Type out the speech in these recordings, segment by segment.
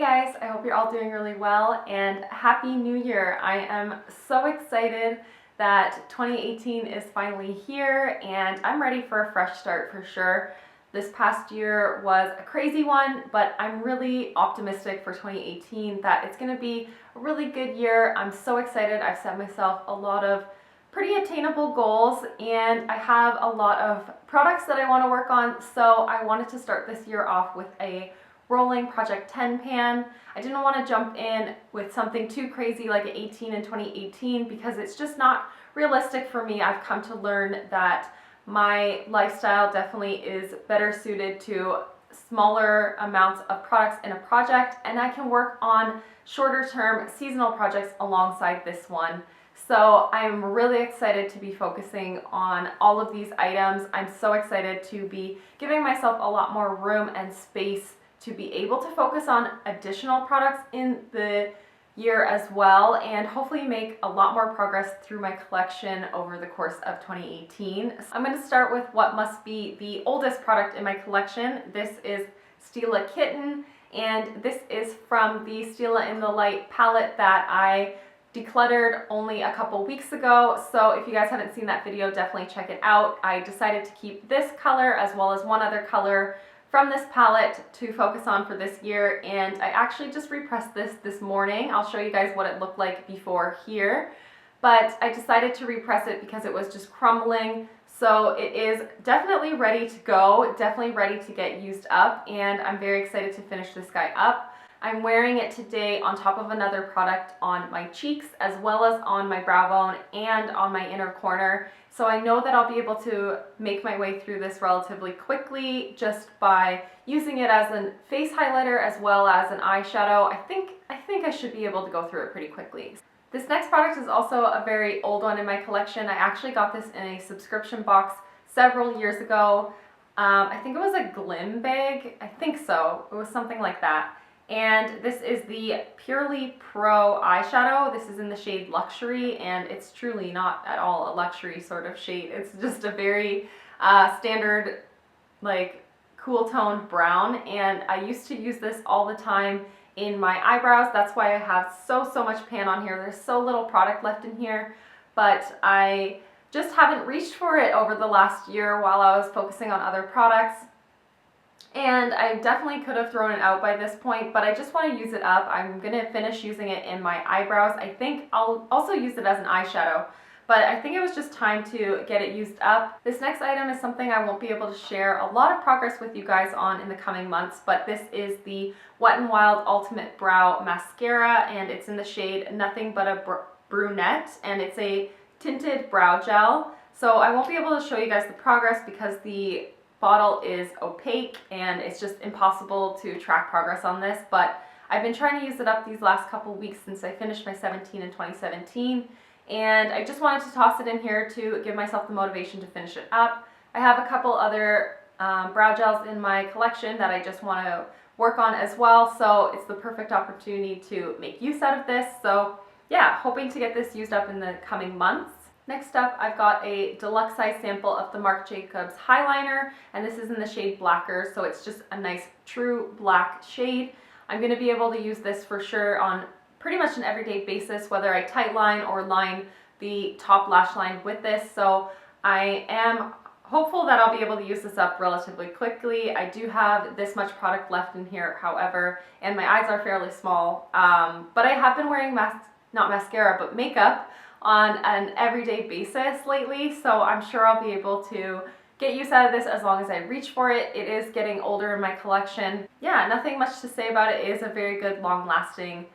guys, I hope you're all doing really well and Happy New Year. I am so excited that 2018 is finally here and I'm ready for a fresh start for sure. This past year was a crazy one, but I'm really optimistic for 2018 that it's going to be a really good year. I'm so excited. I've set myself a lot of pretty attainable goals and I have a lot of products that I want to work on, so I wanted to start this year off with a rolling Project 10 pan. I didn't want to jump in with something too crazy like an 18 in 2018 because it's just not realistic for me. I've come to learn that my lifestyle definitely is better suited to smaller amounts of products in a project, and I can work on shorter term seasonal projects alongside this one. So I'm really excited to be focusing on all of these items. I'm so excited to be giving myself a lot more room and space to be able to focus on additional products in the year as well, and hopefully make a lot more progress through my collection over the course of 2018. So I'm going to start with what must be the oldest product in my collection. This is Stila Kitten, and this is from the Stila in the Light palette that I decluttered only a couple weeks ago. So if you guys haven't seen that video, definitely check it out. I decided to keep this color as well as one other color from this palette to focus on for this year, and I actually just repressed this morning. I'll show you guys what it looked like before here, but I decided to repress it because it was just crumbling. So it is definitely ready to go, definitely ready to get used up, and I'm very excited to finish this guy up. I'm wearing it today on top of another product on my cheeks as well as on my brow bone and on my inner corner. So I know that I'll be able to make my way through this relatively quickly just by using it as a face highlighter as well as an eyeshadow. I think I should be able to go through it pretty quickly. This next product is also a very old one in my collection. I actually got this in a subscription box several years ago. I think it was a Glim bag. I think so. It was something like that. And this is the Purely Pro eyeshadow. This is in the shade Luxury, and it's truly not at all a luxury sort of shade. It's just a very standard, like, cool toned brown, and I used to use this all the time in my eyebrows. That's why I have so much pan on here. There's so little product left in here, but I just haven't reached for it over the last year while I was focusing on other products. And I definitely could have thrown it out by this point, but I just want to use it up. I'm going to finish using it in my eyebrows. I think I'll also use it as an eyeshadow, but I think it was just time to get it used up. This next item is something I won't be able to share a lot of progress with you guys on in the coming months, but this is the Wet n Wild Ultimate Brow Mascara, and it's in the shade Nothing But a Bru-Nette, and it's a tinted brow gel. So I won't be able to show you guys the progress because the bottle is opaque and it's just impossible to track progress on this, but I've been trying to use it up these last couple weeks since I finished my 17 in 2017, and I just wanted to toss it in here to give myself the motivation to finish it up. I have a couple other brow gels in my collection that I just want to work on as well, so it's the perfect opportunity to make use out of this. So yeah, hoping to get this used up in the coming months. Next up, I've got a deluxe size sample of the Marc Jacobs Highliner, and this is in the shade Blacquer, so it's just a nice true black shade. I'm going to be able to use this for sure on pretty much an everyday basis, whether I tightline or line the top lash line with this, so I am hopeful that I'll be able to use this up relatively quickly. I do have this much product left in here, however, and my eyes are fairly small, but I have been wearing not mascara, but makeup on an everyday basis lately, so I'm sure I'll be able to get use out of this as long as I reach for it. It is getting older in my collection. Yeah, nothing much to say about it. It is a very good long-lasting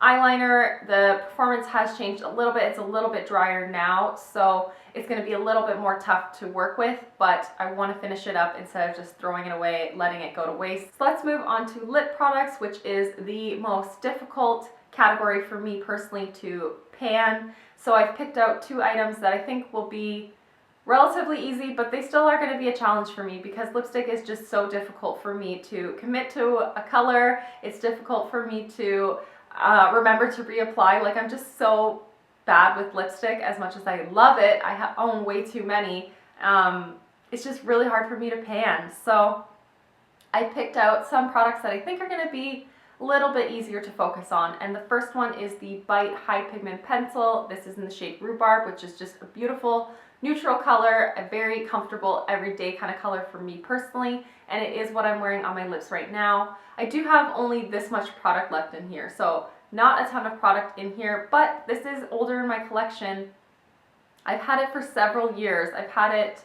eyeliner. The performance has changed a little bit. It's a little bit drier now, so it's going to be a little bit more tough to work with, but I want to finish it up instead of just throwing it away, letting it go to waste. So let's move on to lip products, which is the most difficult category for me personally to pan. So I've picked out two items that I think will be relatively easy, but they still are going to be a challenge for me because lipstick is just so difficult for me to commit to a color. It's difficult for me to remember to reapply. Like, I'm just so bad with lipstick. As much as I love it, I own way too many. It's just really hard for me to pan. So I picked out some products that I think are going to be a little bit easier to focus on. And the first one is the Bite High Pigment Pencil. This is in the shade Rhubarb, which is just a beautiful neutral color, a very comfortable everyday kind of color for me personally, and it is what I'm wearing on my lips right now. I do have only this much product left in here, so not a ton of product in here, but this is older in my collection. I've had it for several years. I've had it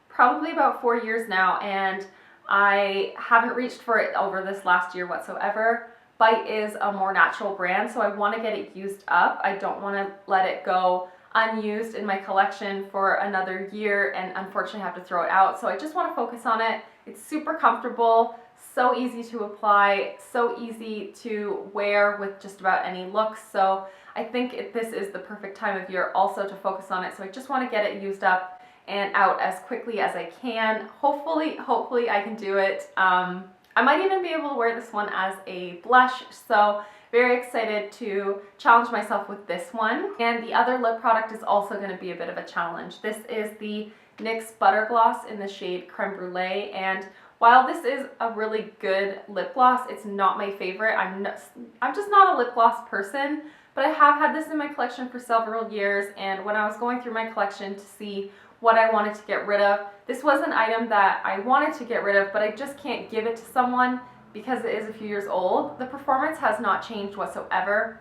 probably about 4 years now, and I haven't reached for it over this last year whatsoever. Bite is a more natural brand, so I want to get it used up. I don't want to let it go unused in my collection for another year and unfortunately have to throw it out. So I just want to focus on it. It's super comfortable, so easy to apply, so easy to wear with just about any look. So I think this is the perfect time of year also to focus on it. So I just want to get it used up and out as quickly as I can. Hopefully I can do it. I might even be able to wear this one as a blush. So very excited to challenge myself with this one. And the other lip product is also going to be a bit of a challenge. This is the NYX Butter Gloss in the shade Creme Brule. And while this is a really good lip gloss, it's not my favorite. I'm just not a lip gloss person, but I have had this in my collection for several years. And when I was going through my collection to see what I wanted to get rid of, this was an item that I wanted to get rid of, but I just can't give it to someone because it is a few years old. The performance has not changed whatsoever.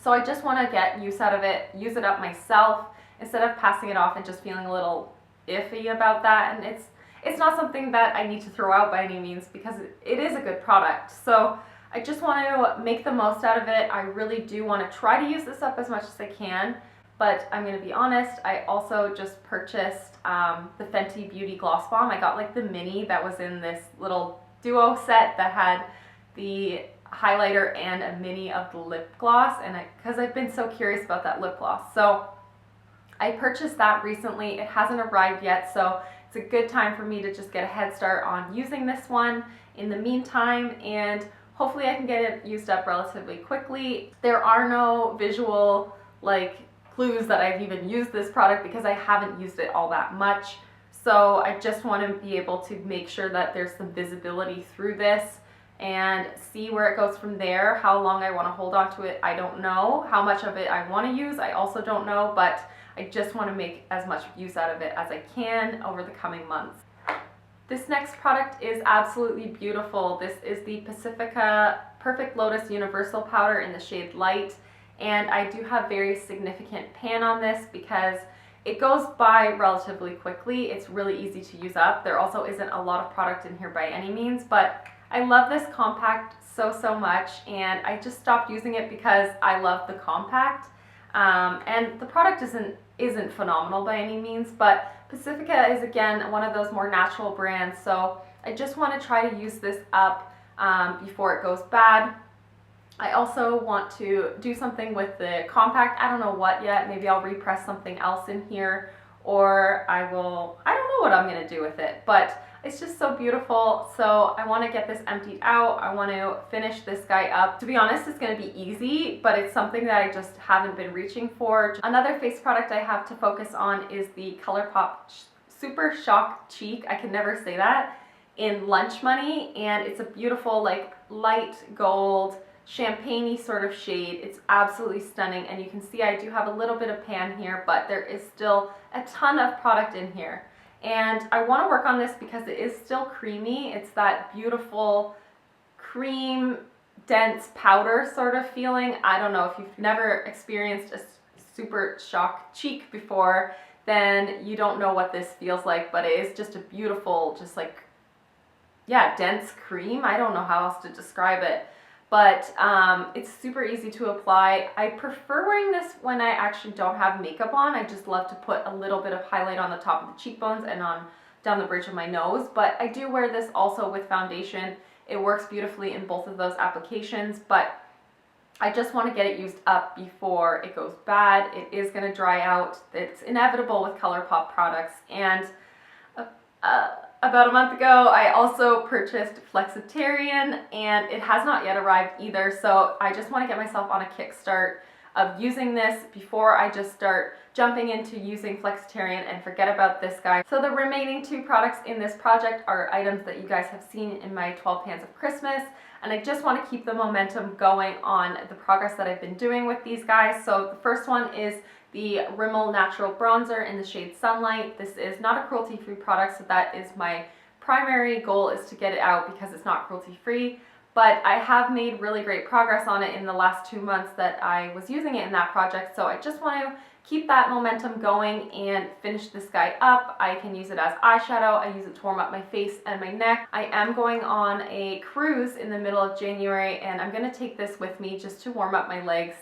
So I just want to get use out of it, use it up myself, instead of passing it off and just feeling a little iffy about that. And it's not something that I need to throw out by any means because it is a good product. So I just want to make the most out of it. I really do want to try to use this up as much as I can. But I'm going to be honest, I also just purchased the Fenty Beauty Gloss Bomb. I got like the mini that was in this little duo set that had the highlighter and a mini of the lip gloss, and because I've been so curious about that lip gloss. So I purchased that recently. It hasn't arrived yet, so it's a good time for me to just get a head start on using this one in the meantime, and hopefully I can get it used up relatively quickly. There are no visual like clues that I've even used this product because I haven't used it all that much. So I just want to be able to make sure that there's some visibility through this and see where it goes from there. How long I want to hold on to it, I don't know. How much of it I want to use, I also don't know, but I just want to make as much use out of it as I can over the coming months. This next product is absolutely beautiful. This is the Pacifica Perfect Lotus Universal Powder in the shade Light. And I do have very significant pan on this because it goes by relatively quickly. It's really easy to use up. There also isn't a lot of product in here by any means, but I love this compact so much, and I just stopped using it because I love the compact. And the product isn't phenomenal by any means, but Pacifica is again one of those more natural brands, so I just want to try to use this up before it goes bad. I also want to do something with the compact. I don't know what yet. Maybe I'll repress something else in here, or I don't know what I'm going to do with it, but it's just so beautiful. So I want to get this emptied out. I want to finish this guy up. To be honest, it's going to be easy, but it's something that I just haven't been reaching for. Another face product I have to focus on is the Colourpop Super Shock Cheek. I can never say that, in Lunch Money, and it's a beautiful like light gold champagne-y sort of shade. It's absolutely stunning, and you can see I do have a little bit of pan here, but there is still a ton of product in here. And I want to work on this because it is still creamy. It's that beautiful cream, dense powder sort of feeling. I don't know, if you've never experienced a super shock cheek before, then you don't know what this feels like, but it is just a beautiful, just like, yeah, dense cream. I don't know how else to describe it. But it's super easy to apply. I prefer wearing this when I actually don't have makeup on. I just love to put a little bit of highlight on the top of the cheekbones and down the bridge of my nose. But I do wear this also with foundation. It works beautifully in both of those applications, but I just want to get it used up before it goes bad. It is going to dry out. It's inevitable with Colourpop products. And about a month ago, I also purchased Flexitarian, and it has not yet arrived either, so I just want to get myself on a kickstart of using this before I just start jumping into using Flexitarian and forget about this guy. So the remaining 2 products in this project are items that you guys have seen in my 12 Pans of Christmas, and I just want to keep the momentum going on the progress that I've been doing with these guys. So the first one is the Rimmel Natural Bronzer in the shade Sunlight. This is not a cruelty-free product, so that is my primary goal, is to get it out because it's not cruelty-free. But I have made really great progress on it in the last 2 months that I was using it in that project, so I just want to keep that momentum going and finish this guy up. I can use it as eyeshadow. I use it to warm up my face and my neck. I am going on a cruise in the middle of January, and I'm going to take this with me just to warm up my legs,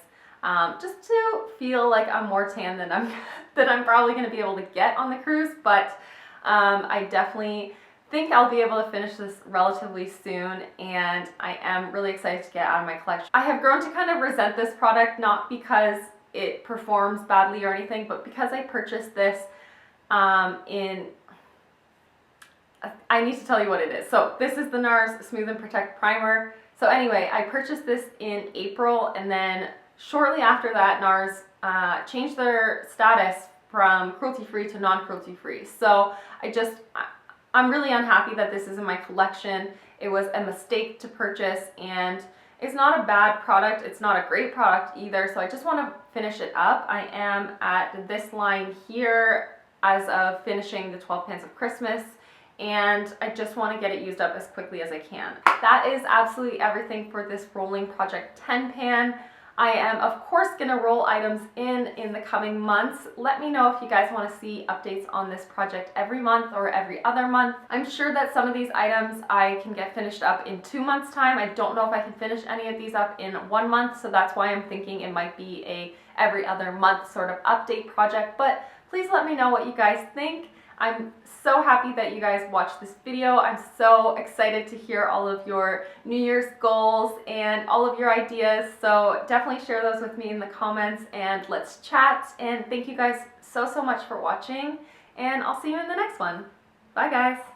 just to feel like I'm more tan than I'm probably going to be able to get on the cruise. But I definitely think I'll be able to finish this relatively soon, and I am really excited to get out of my collection. I have grown to kind of resent this product, not because it performs badly or anything, but because I purchased this I need to tell you what it is. So this is the NARS Smooth and Protect Primer. So anyway, I purchased this in April, and then shortly after that, NARS changed their status from cruelty-free to non-cruelty-free. So I'm really unhappy that this is in my collection. It was a mistake to purchase, and it's not a bad product. It's not a great product either, so I just want to finish it up. I am at this line here as of finishing the 12 Pans of Christmas, and I just want to get it used up as quickly as I can. That is absolutely everything for this rolling Project 10 pan. I am, of course, going to roll items in the coming months. Let me know if you guys want to see updates on this project every month or every other month. I'm sure that some of these items I can get finished up in 2 months' time. I don't know if I can finish any of these up in 1 month, so that's why I'm thinking it might be a every other month sort of update project. But please let me know what you guys think. I'm so happy that you guys watched this video. I'm so excited to hear all of your New Year's goals and all of your ideas. So definitely share those with me in the comments, and let's chat. And thank you guys so much for watching, and I'll see you in the next one. Bye guys.